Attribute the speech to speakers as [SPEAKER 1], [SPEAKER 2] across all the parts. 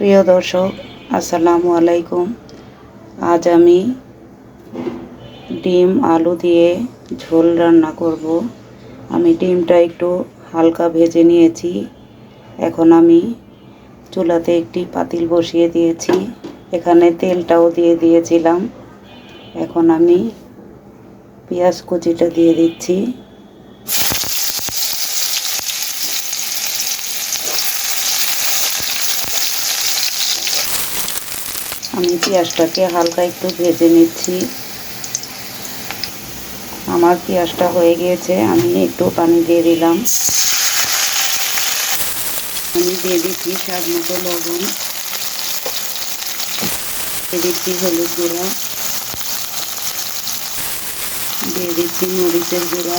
[SPEAKER 1] প্রিয় দর্শক, আসসালামু আলাইকুম। আজ আমি ডিম আলু দিয়ে ঝোল রান্না করব। আমি ডিমটা একটু হালকা ভেজে নিয়েছি। এখন আমি চুলাতে একটি পাতিল বসিয়ে দিয়েছি। এখানে তেলটাও দিয়ে দিয়েছিলাম। এখন আমি পেঁয়াজ কুচিটা দিয়ে দিচ্ছি। আমি পেঁয়াজটাকে হালকা একটু ভেজে নিচ্ছি। আমার পেঁয়াজটা হয়ে গিয়েছে, আমি একটু পানি দিয়ে দিলাম। আমি দিয়ে দিচ্ছি স্বাদ মতো লবণ, দিয়ে দিচ্ছি হলুদ গুঁড়া, দিয়ে দিচ্ছি মরিচের গুঁড়া,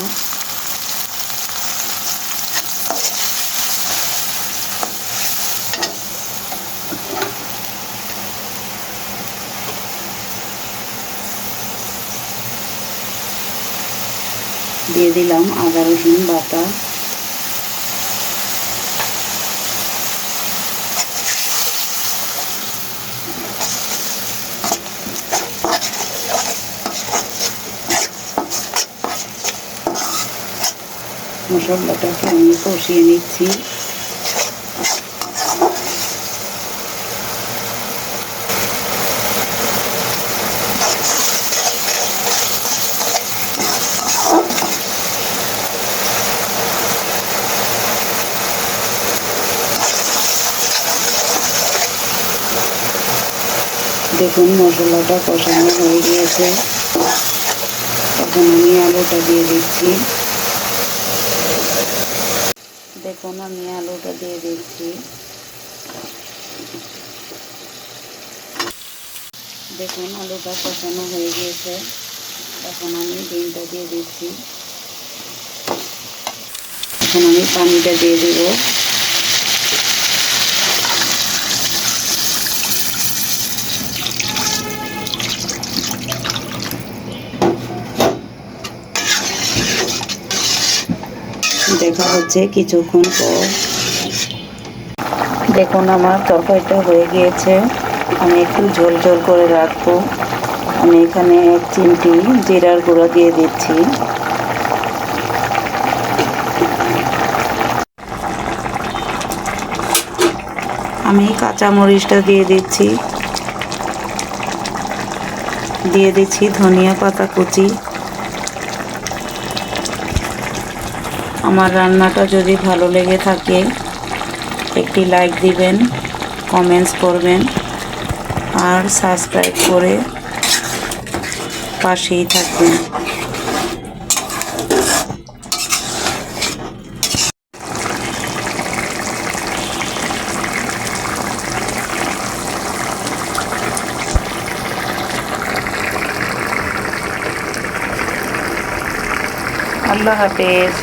[SPEAKER 1] দিয়ে দিলাম আদা রসুন বাটা, মশলাটাকে আমি কষিয়ে নিচ্ছি। দেখুন মশলাটা কষানো হয়ে গিয়েছে। এখন আমি আলুটা দিয়ে দিচ্ছি। দেখুন আমি আলুটা দিয়ে দিচ্ছি। দেখুন আলুটা কষানো হয়ে গিয়েছে। এখন আমি ডিমটা দিয়ে দিচ্ছি। এখন আমি পানিটা দিয়ে দেব। দেখা হচ্ছে কিছুক্ষণ পর। দেখুন আমার তরকারিটা হয়ে গিয়েছে। আমি একটু ঝোল ঝোল করে রাখবো। আমি এখানে 1 চিমটি জিরার গুঁড়ো দিয়ে দিচ্ছি। আমি কাঁচা মরিচটা দিয়ে দিচ্ছি। দিয়ে দিচ্ছি ধনিয়া পাতা কুচি। আমার রান্নাটা যদি ভালো লেগে থাকে একটি লাইক দিবেন, কমেন্টস করবেন আর সাবস্ক্রাইব করে পাশেই থাকবেন। আল্লাহ হাফেজ।